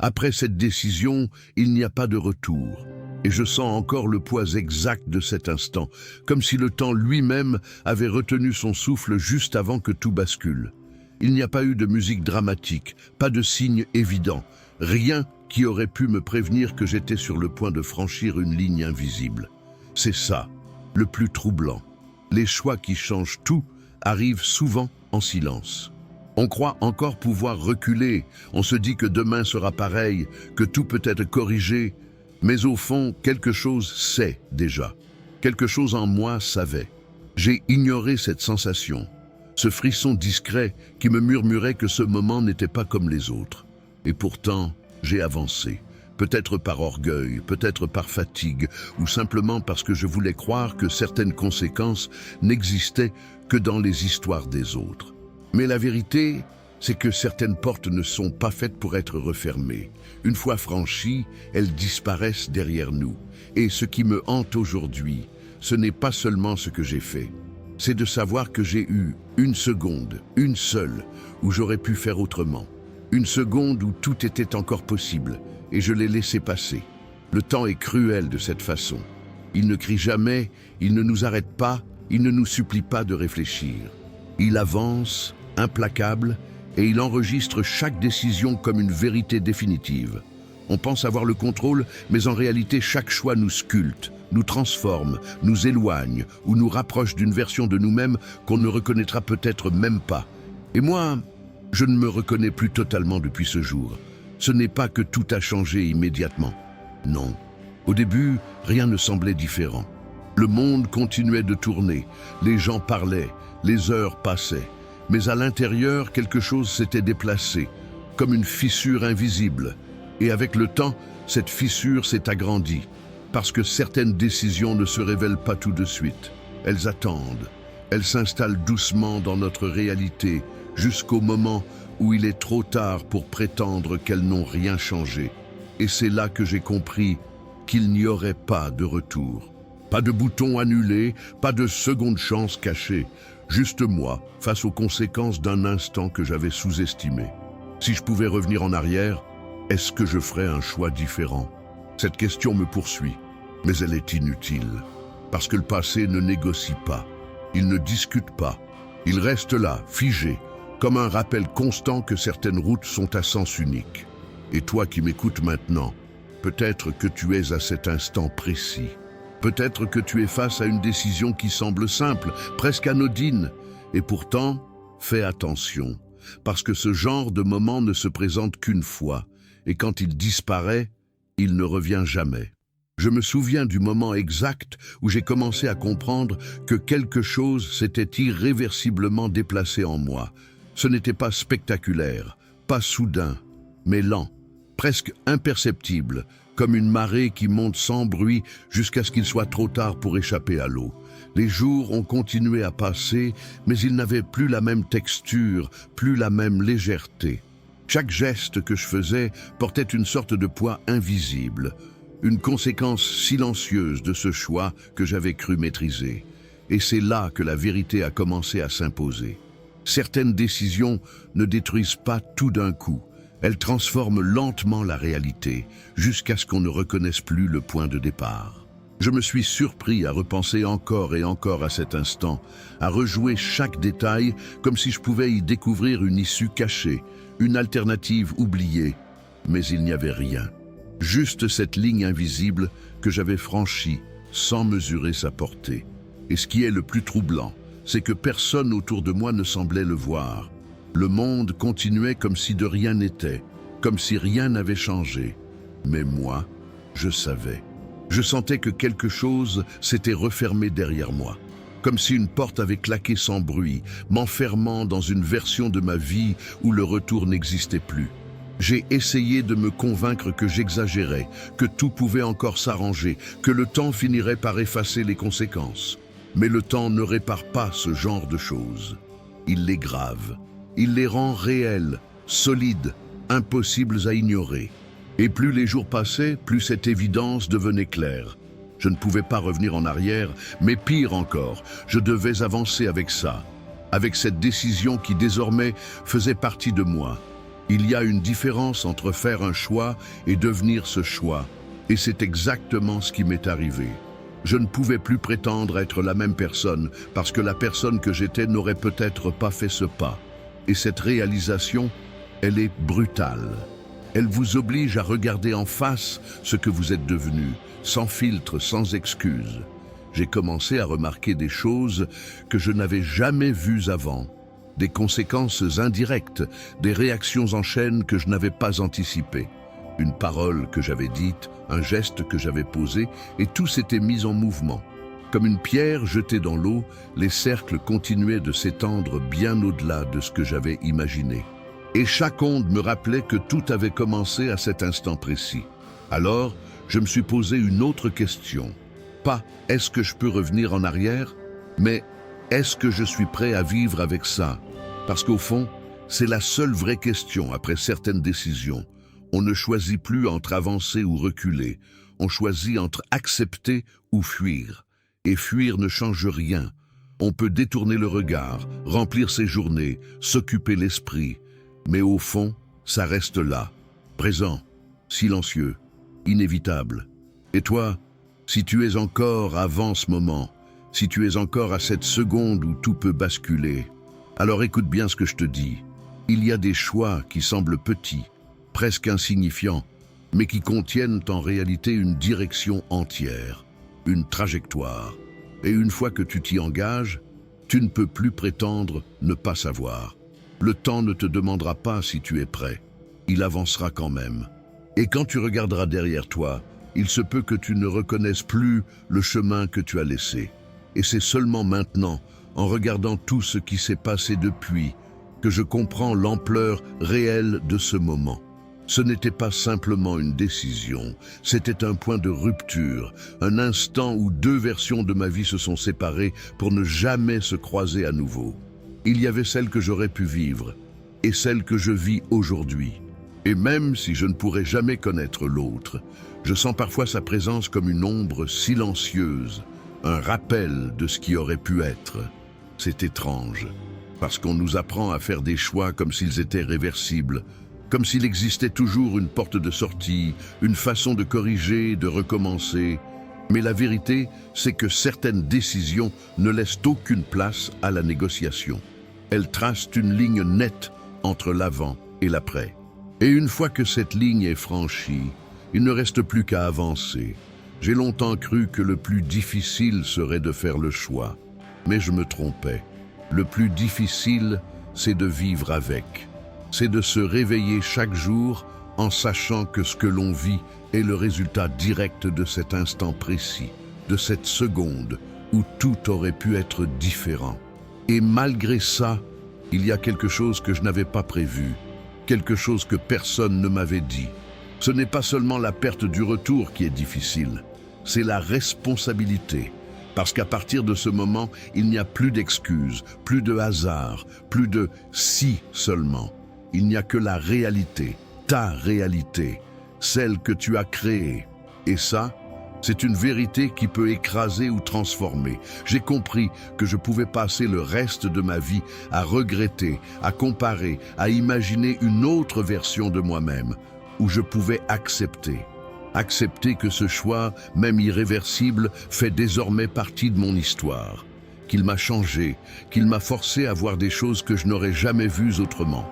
Après cette décision, il n'y a pas de retour. Et je sens encore le poids exact de cet instant, comme si le temps lui-même avait retenu son souffle juste avant que tout bascule. Il n'y a pas eu de musique dramatique, pas de signe évident, rien qui aurait pu me prévenir que j'étais sur le point de franchir une ligne invisible. C'est ça, le plus troublant. Les choix qui changent tout arrivent souvent en silence. On croit encore pouvoir reculer, on se dit que demain sera pareil, que tout peut être corrigé, mais au fond, quelque chose sait déjà. Quelque chose en moi savait. J'ai ignoré cette sensation, ce frisson discret qui me murmurait que ce moment n'était pas comme les autres. Et pourtant, j'ai avancé. Peut-être par orgueil, peut-être par fatigue, ou simplement parce que je voulais croire que certaines conséquences n'existaient que dans les histoires des autres. Mais la vérité, c'est que certaines portes ne sont pas faites pour être refermées. Une fois franchies, elles disparaissent derrière nous. Et ce qui me hante aujourd'hui, ce n'est pas seulement ce que j'ai fait. C'est de savoir que j'ai eu une seconde, une seule, où j'aurais pu faire autrement. Une seconde où tout était encore possible, et je l'ai laissé passer. Le temps est cruel de cette façon. Il ne crie jamais, il ne nous arrête pas, il ne nous supplie pas de réfléchir. Il avance, implacable, et il enregistre chaque décision comme une vérité définitive. On pense avoir le contrôle, mais en réalité chaque choix nous sculpte, nous transforme, nous éloigne ou nous rapproche d'une version de nous-mêmes qu'on ne reconnaîtra peut-être même pas. Et moi, je ne me reconnais plus totalement depuis ce jour. Ce n'est pas que tout a changé immédiatement. Non. Au début, rien ne semblait différent. Le monde continuait de tourner, les gens parlaient, les heures passaient. Mais à l'intérieur, quelque chose s'était déplacé, comme une fissure invisible. Et avec le temps, cette fissure s'est agrandie, parce que certaines décisions ne se révèlent pas tout de suite. Elles attendent. Elles s'installent doucement dans notre réalité, jusqu'au moment où il est trop tard pour prétendre qu'elles n'ont rien changé. Et c'est là que j'ai compris qu'il n'y aurait pas de retour. Pas de bouton annulé, pas de seconde chance cachée. Juste moi, face aux conséquences d'un instant que j'avais sous-estimé. Si je pouvais revenir en arrière, est-ce que je ferais un choix différent? Cette question me poursuit, mais elle est inutile. Parce que le passé ne négocie pas, il ne discute pas. Il reste là, figé, comme un rappel constant que certaines routes sont à sens unique. Et toi qui m'écoutes maintenant, peut-être que tu es à cet instant précis. Peut-être que tu es face à une décision qui semble simple, presque anodine. Et pourtant, fais attention, parce que ce genre de moment ne se présente qu'une fois, et quand il disparaît, il ne revient jamais. Je me souviens du moment exact où j'ai commencé à comprendre que quelque chose s'était irréversiblement déplacé en moi. Ce n'était pas spectaculaire, pas soudain, mais lent, presque imperceptible, comme une marée qui monte sans bruit jusqu'à ce qu'il soit trop tard pour échapper à l'eau. Les jours ont continué à passer, mais ils n'avaient plus la même texture, plus la même légèreté. Chaque geste que je faisais portait une sorte de poids invisible, une conséquence silencieuse de ce choix que j'avais cru maîtriser. Et c'est là que la vérité a commencé à s'imposer. Certaines décisions ne détruisent pas tout d'un coup. Elles transforment lentement la réalité, jusqu'à ce qu'on ne reconnaisse plus le point de départ. Je me suis surpris à repenser encore et encore à cet instant, à rejouer chaque détail comme si je pouvais y découvrir une issue cachée, une alternative oubliée. Mais il n'y avait rien. Juste cette ligne invisible que j'avais franchie, sans mesurer sa portée. Et ce qui est le plus troublant, c'est que personne autour de moi ne semblait le voir. Le monde continuait comme si de rien n'était, comme si rien n'avait changé. Mais moi, je savais. Je sentais que quelque chose s'était refermé derrière moi, comme si une porte avait claqué sans bruit, m'enfermant dans une version de ma vie où le retour n'existait plus. J'ai essayé de me convaincre que j'exagérais, que tout pouvait encore s'arranger, que le temps finirait par effacer les conséquences. Mais le temps ne répare pas ce genre de choses. Il les grave. Il les rend réels, solides, impossibles à ignorer. Et plus les jours passaient, plus cette évidence devenait claire. Je ne pouvais pas revenir en arrière, mais pire encore, je devais avancer avec ça, avec cette décision qui désormais faisait partie de moi. Il y a une différence entre faire un choix et devenir ce choix, et c'est exactement ce qui m'est arrivé. Je ne pouvais plus prétendre être la même personne parce que la personne que j'étais n'aurait peut-être pas fait ce pas. Et cette réalisation, elle est brutale. Elle vous oblige à regarder en face ce que vous êtes devenu, sans filtre, sans excuse. J'ai commencé à remarquer des choses que je n'avais jamais vues avant, des conséquences indirectes, des réactions en chaîne que je n'avais pas anticipées. Une parole que j'avais dite, un geste que j'avais posé, et tout s'était mis en mouvement. Comme une pierre jetée dans l'eau, les cercles continuaient de s'étendre bien au-delà de ce que j'avais imaginé. Et chaque onde me rappelait que tout avait commencé à cet instant précis. Alors, je me suis posé une autre question. Pas « est-ce que je peux revenir en arrière ?» mais « est-ce que je suis prêt à vivre avec ça ?» Parce qu'au fond, c'est la seule vraie question après certaines décisions. On ne choisit plus entre avancer ou reculer. On choisit entre accepter ou fuir. Et fuir ne change rien. On peut détourner le regard, remplir ses journées, s'occuper l'esprit. Mais au fond, ça reste là, présent, silencieux, inévitable. Et toi, si tu es encore avant ce moment, si tu es encore à cette seconde où tout peut basculer, alors écoute bien ce que je te dis. Il y a des choix qui semblent petits, presque insignifiants, mais qui contiennent en réalité une direction entière, une trajectoire. Et une fois que tu t'y engages, tu ne peux plus prétendre ne pas savoir. Le temps ne te demandera pas si tu es prêt. Il avancera quand même. Et quand tu regarderas derrière toi, il se peut que tu ne reconnaisses plus le chemin que tu as laissé. Et c'est seulement maintenant, en regardant tout ce qui s'est passé depuis, que je comprends l'ampleur réelle de ce moment. Ce n'était pas simplement une décision, c'était un point de rupture, un instant où deux versions de ma vie se sont séparées pour ne jamais se croiser à nouveau. Il y avait celle que j'aurais pu vivre et celle que je vis aujourd'hui. Et même si je ne pourrai jamais connaître l'autre, je sens parfois sa présence comme une ombre silencieuse, un rappel de ce qui aurait pu être. C'est étrange, parce qu'on nous apprend à faire des choix comme s'ils étaient réversibles, comme s'il existait toujours une porte de sortie, une façon de corriger, de recommencer. Mais la vérité, c'est que certaines décisions ne laissent aucune place à la négociation. Elles tracent une ligne nette entre l'avant et l'après. Et une fois que cette ligne est franchie, il ne reste plus qu'à avancer. J'ai longtemps cru que le plus difficile serait de faire le choix. Mais je me trompais. Le plus difficile, c'est de vivre avec. C'est de se réveiller chaque jour en sachant que ce que l'on vit est le résultat direct de cet instant précis, de cette seconde où tout aurait pu être différent. Et malgré ça, il y a quelque chose que je n'avais pas prévu, quelque chose que personne ne m'avait dit. Ce n'est pas seulement la perte du retour qui est difficile, c'est la responsabilité. Parce qu'à partir de ce moment, il n'y a plus d'excuses, plus de hasard, plus de « si » seulement. Il n'y a que la réalité, ta réalité, celle que tu as créée. Et ça, c'est une vérité qui peut écraser ou transformer. J'ai compris que je pouvais passer le reste de ma vie à regretter, à comparer, à imaginer une autre version de moi-même, où je pouvais accepter. Accepter que ce choix, même irréversible, fait désormais partie de mon histoire. Qu'il m'a changé, qu'il m'a forcé à voir des choses que je n'aurais jamais vues autrement.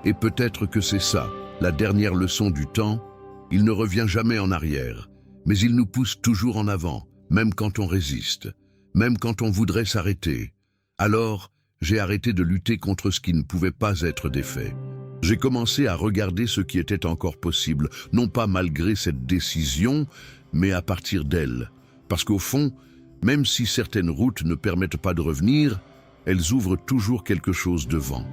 Et peut-être que c'est ça, la dernière leçon du temps. Il ne revient jamais en arrière, mais il nous pousse toujours en avant, même quand on résiste, même quand on voudrait s'arrêter. Alors, j'ai arrêté de lutter contre ce qui ne pouvait pas être défait. J'ai commencé à regarder ce qui était encore possible, non pas malgré cette décision, mais à partir d'elle. Parce qu'au fond, même si certaines routes ne permettent pas de revenir, elles ouvrent toujours quelque chose devant.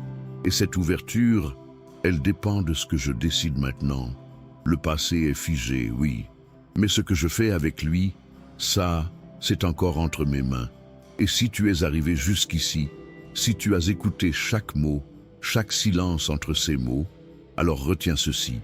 Et cette ouverture, elle dépend de ce que je décide maintenant. Le passé est figé, oui. Mais ce que je fais avec lui, ça, c'est encore entre mes mains. Et si tu es arrivé jusqu'ici, si tu as écouté chaque mot, chaque silence entre ces mots, alors retiens ceci.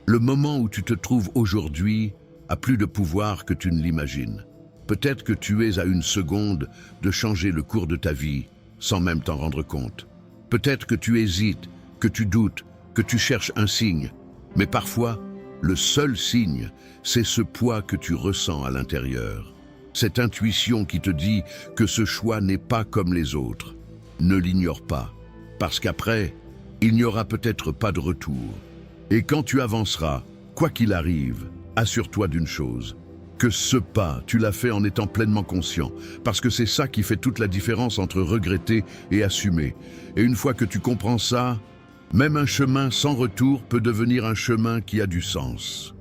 Le moment où tu te trouves aujourd'hui a plus de pouvoir que tu ne l'imagines. Peut-être que tu es à une seconde de changer le cours de ta vie sans même t'en rendre compte. Peut-être que tu hésites, que tu doutes, que tu cherches un signe, mais parfois, le seul signe, c'est ce poids que tu ressens à l'intérieur. Cette intuition qui te dit que ce choix n'est pas comme les autres. Ne l'ignore pas, parce qu'après, il n'y aura peut-être pas de retour. Et quand tu avanceras, quoi qu'il arrive, assure-toi d'une chose, que ce pas, tu l'as fait en étant pleinement conscient, parce que c'est ça qui fait toute la différence entre regretter et assumer. Et une fois que tu comprends ça, même un chemin sans retour peut devenir un chemin qui a du sens.